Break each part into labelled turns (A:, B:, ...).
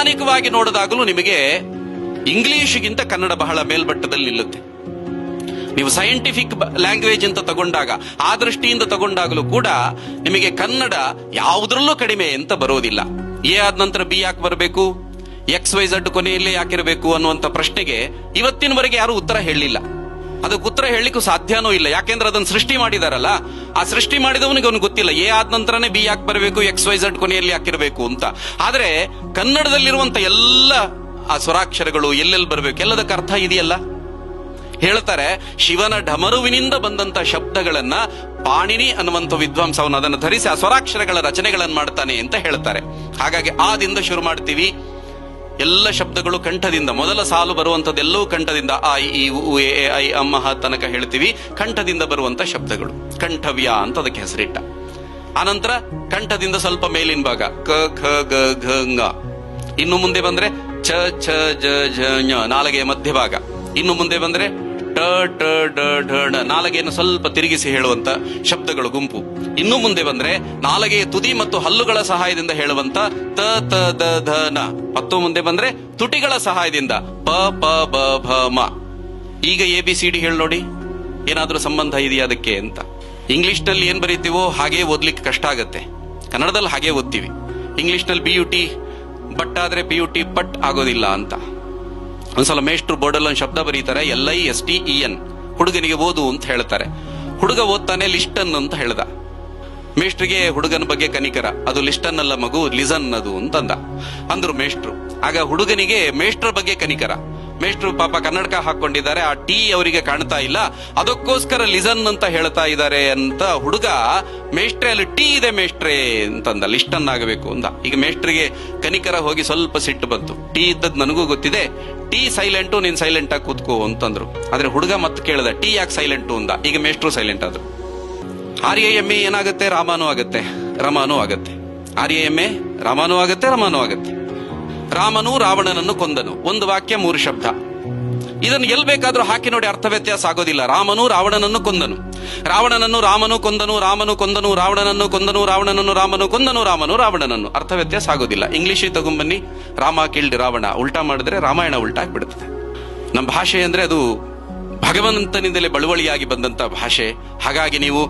A: ವೈಜ್ಞಾನಿಕವಾಗಿ ನೋಡಿದಾಗಲೂ ನಿಮಗೆ ಇಂಗ್ಲಿಷ್ಗಿಂತ ಕನ್ನಡ ಬಹಳ ಮೇಲ್ಮಟ್ಟದಲ್ಲಿ ನಿಲ್ಲುತ್ತೆ. ನೀವು ಸೈಂಟಿಫಿಕ್ ಲ್ಯಾಂಗ್ವೇಜ್ ಅಂತ ತಗೊಂಡಾಗ, ಆ ದೃಷ್ಟಿಯಿಂದ ತಗೊಂಡಾಗಲೂ ಕೂಡ ನಿಮಗೆ ಕನ್ನಡ ಯಾವುದರಲ್ಲೂ ಕಡಿಮೆ ಅಂತ ಬರೋದಿಲ್ಲ. ಎ ಆದ ನಂತರ ಬಿ ಯಾಕೆ ಬರಬೇಕು, XYZ ಕೊನೆಯಲ್ಲೇ ಯಾಕಿರಬೇಕು ಅನ್ನುವಂಥ ಪ್ರಶ್ನೆಗೆ ಇವತ್ತಿನವರೆಗೆ ಯಾರು ಉತ್ತರ ಹೇಳಲಿಲ್ಲ. ಅದಕ್ಕೆ ಉತ್ತರ ಹೇಳಲಿಕ್ಕೂ ಸಾಧ್ಯನೂ ಇಲ್ಲ. ಯಾಕೆಂದ್ರೆ ಅದನ್ನು ಸೃಷ್ಟಿ ಮಾಡಿದಾರಲ್ಲ, ಆ ಸೃಷ್ಟಿ ಮಾಡಿದವನಿಗೆ ಅವನು ಗೊತ್ತಿಲ್ಲ ಎ ಆದ ನಂತರನೇ ಬಿ ಯಾಕೆ ಬರಬೇಕು, XYZ ಕೊನೆಯಲ್ಲಿ ಯಾಕಿರಬೇಕು ಅಂತ. ಆದ್ರೆ ಕನ್ನಡದಲ್ಲಿರುವಂತ ಎಲ್ಲ ಆ ಸ್ವರಾಕ್ಷರಗಳು ಎಲ್ಲೆಲ್ಲಿ ಬರಬೇಕು ಎಲ್ಲದಕ್ಕೆ ಅರ್ಥ ಇದೆಯಲ್ಲ. ಹೇಳ್ತಾರೆ, ಶಿವನ ಢಮರುವಿನಿಂದ ಬಂದಂತ ಶಬ್ದಗಳನ್ನ ಪಾಣಿನಿ ಅನ್ನುವಂಥ ವಿದ್ವಾಂಸ ಅವನು ಅದನ್ನು ಧರಿಸಿ ಆ ಸ್ವರಾಕ್ಷರಗಳ ರಚನೆಗಳನ್ನು ಮಾಡ್ತಾನೆ ಅಂತ ಹೇಳ್ತಾರೆ. ಹಾಗಾಗಿ ಆದಿಂದ ಶುರು ಮಾಡ್ತೀವಿ. ಎಲ್ಲ ಶಬ್ದಗಳು ಕಂಠದಿಂದ, ಮೊದಲ ಸಾಲು ಬರುವಂತದ್ದೆಲ್ಲವೂ ಕಂಠದಿಂದ, ಆ ಇ ಉ ಎ ಐ ಅಮ್ಮ ತನಕ ಹೇಳ್ತೀವಿ. ಕಂಠದಿಂದ ಬರುವಂತ ಶಬ್ದಗಳು ಕಂಠವ್ಯ ಅಂತ ಅದಕ್ಕೆ ಹೆಸರಿಟ್ಟ. ಆನಂತರ ಕಂಠದಿಂದ ಸ್ವಲ್ಪ ಮೇಲಿನ ಭಾಗ ಕ ಖ ಗ ಘ ಂಗ. ಇನ್ನು ಮುಂದೆ ಬಂದ್ರೆ ಚ ಛ ಜ ಝ ಞ, ನಾಲಗೆಯ ಮಧ್ಯಭಾಗ. ಇನ್ನು ಮುಂದೆ ಬಂದ್ರೆ ಟ ಟ ಡ ಢ ಣ, ನಾಲಗೆಯನ್ನು ಸ್ವಲ್ಪ ತಿರುಗಿಸಿ ಹೇಳುವಂತ ಶಬ್ದಗಳು ಗುಂಪು. ಇನ್ನು ಮುಂದೆ ಬಂದ್ರೆ ನಾಲಗೆಯ ತುದಿ ಮತ್ತು ಹಲ್ಲುಗಳ ಸಹಾಯದಿಂದ ಹೇಳುವಂತ ತ ತ ದ ಧ ನ. ಮತ್ತು ಮುಂದೆ ಬಂದ್ರೆ ತುಟಿಗಳ ಸಹಾಯದಿಂದ ಪ ಪ ಬ ಭ ಮ. ಈಗ ABCD ಹೇಳಿ ನೋಡಿ, ಏನಾದ್ರೂ ಸಂಬಂಧ ಇದೆಯಾ ಅದಕ್ಕೆ ಅಂತ. ಇಂಗ್ಲಿಷ್ ನಲ್ಲಿ ಏನ್ ಬರೀತೀವೋ ಹಾಗೆ ಓದ್ಲಿಕ್ಕೆ ಕಷ್ಟ ಆಗತ್ತೆ, ಕನ್ನಡದಲ್ಲಿ ಹಾಗೆ ಓದ್ತೀವಿ. ಇಂಗ್ಲಿಷ್ ನಲ್ಲಿ BUT ಬಟ್ ಆದ್ರೆ PUT ಪಟ್ ಆಗೋದಿಲ್ಲ ಅಂತ. ಒಂದ್ಸಲ ಮೇಷ್ಟ್ರು ಬೋರ್ಡಲ್ಲಿ ಒಂದು ಶಬ್ದ ಬರೀತಾರೆ, LISTEN. ಹುಡುಗನಿಗೆ ಓದು ಅಂತ ಹೇಳ್ತಾರೆ. ಹುಡುಗ ಓದ್ತಾನೆ ಲಿಸ್ಟನ್ ಅಂತ ಹೇಳ್ದ. ಮೇಷ್ಟ್ರಿಗೆ ಹುಡುಗನ ಬಗ್ಗೆ ಕನಿಕರ, ಅದು ಲಿಸ್ಟನ್ ಅಲ್ಲ ಮಗು, ಲಿಸನ್ ಅದು ಅಂತಂದ. ಅಂದ್ರು ಮೇಷ್ಟ್ರು. ಆಗ ಹುಡುಗನಿಗೆ ಮೇಷ್ಟ್ರ ಬಗ್ಗೆ ಕನಿಕರ. ಮೇಷ್ಟ್ರು ಪಾಪ ಕನ್ನಡಕ ಹಾಕೊಂಡಿದ್ದಾರೆ, ಆ ಟಿ ಅವರಿಗೆ ಕಾಣ್ತಾ ಇಲ್ಲ, ಅದಕ್ಕೋಸ್ಕರ ಲಿಸನ್ ಅಂತ ಹೇಳ್ತಾ ಇದ್ದಾರೆ ಅಂತ ಹುಡುಗ ಮೇಷ್ಟ್ರೆ ಅಲ್ಲಿ ಟಿ ಇದೆ ಮೇಷ್ಟ್ರೆ ಅಂತಂದ, ಲಿಸ್ಟನ್ ಆಗಬೇಕು ಅಂದ. ಈಗ ಮೇಷ್ಟ್ರಿಗೆ ಕನಿಕರ ಹೋಗಿ ಸ್ವಲ್ಪ ಸಿಟ್ಟು ಬಂತು. ಟಿ ಇದ್ದದ್ ನನಗೂ ಗೊತ್ತಿದೆ, ಟಿ ಸೈಲೆಂಟು, ನೀನ್ ಸೈಲೆಂಟ್ ಆಗಿ ಕೂತ್ಕೋ ಅಂತಂದ್ರು. ಆದ್ರೆ ಹುಡುಗ ಮತ್ತೆ ಕೇಳ್ದ, ಟಿ ಯಾಕೆ ಸೈಲೆಂಟು ಅಂದ. ಈಗ ಮೇಷ್ಟ್ರು ಸೈಲೆಂಟ್ ಆದ್ರು. RAMA ಏನಾಗುತ್ತೆ, ರಾಮಾನು ಆಗತ್ತೆ, ರಮಾನು ಆಗತ್ತೆ. RAMA ರಾಮಾನು ಆಗತ್ತೆ, ರಮಾನು ಆಗತ್ತೆ. ರಾಮನು ರಾವಣನನ್ನು ಕೊಂದನು, ಒಂದು ವಾಕ್ಯ 3 ಶಬ್ದ. ಇದನ್ನು ಎಲ್ಲಿ ಬೇಕಾದ್ರೂ ಹಾಕಿ ನೋಡಿ, ಅರ್ಥ ವ್ಯತ್ಯಾಸ ಆಗೋದಿಲ್ಲ. ರಾಮನು ರಾವಣನನ್ನು ಕೊಂದನು, ರಾವಣನನ್ನು ರಾಮನು ಕೊಂದನು, ರಾಮನು ಕೊಂದನು ರಾವಣನನ್ನು ಕೊಂದನು, ರಾವಣನನ್ನು ರಾಮನು ಕೊಂದನು, ರಾಮನು ರಾವಣನನ್ನು. ಅರ್ಥ ವ್ಯತ್ಯಾಸ ಆಗೋದಿಲ್ಲ. ಇಂಗ್ಲಿಷಿಗೆ ತಗೊಂಬನ್ನಿ, ರಾಮ ಕಿಲ್ಡ್ ರಾವಣ, ಉಲ್ಟಾ ಮಾಡಿದ್ರೆ ರಾಮಾಯಣ ಉಲ್ಟಾ ಆಗ್ಬಿಡುತ್ತದೆ. ನಮ್ಮ ಭಾಷೆ ಅಂದ್ರೆ ಅದು ಭಗವಂತನಿಂದಲೇ ಬಳುವಳಿಯಾಗಿ ಬಂದಂತ ಭಾಷೆ. ಹಾಗಾಗಿ ನೀವು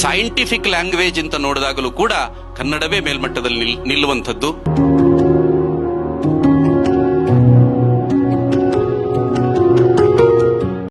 A: ಸೈಂಟಿಫಿಕ್ ಲ್ಯಾಂಗ್ವೇಜ್ ಅಂತ ನೋಡಿದಾಗಲೂ ಕೂಡ ಕನ್ನಡವೇ ಮೇಲ್ಮಟ್ಟದಲ್ಲಿ ನಿಲ್ಲುವಂಥದ್ದು.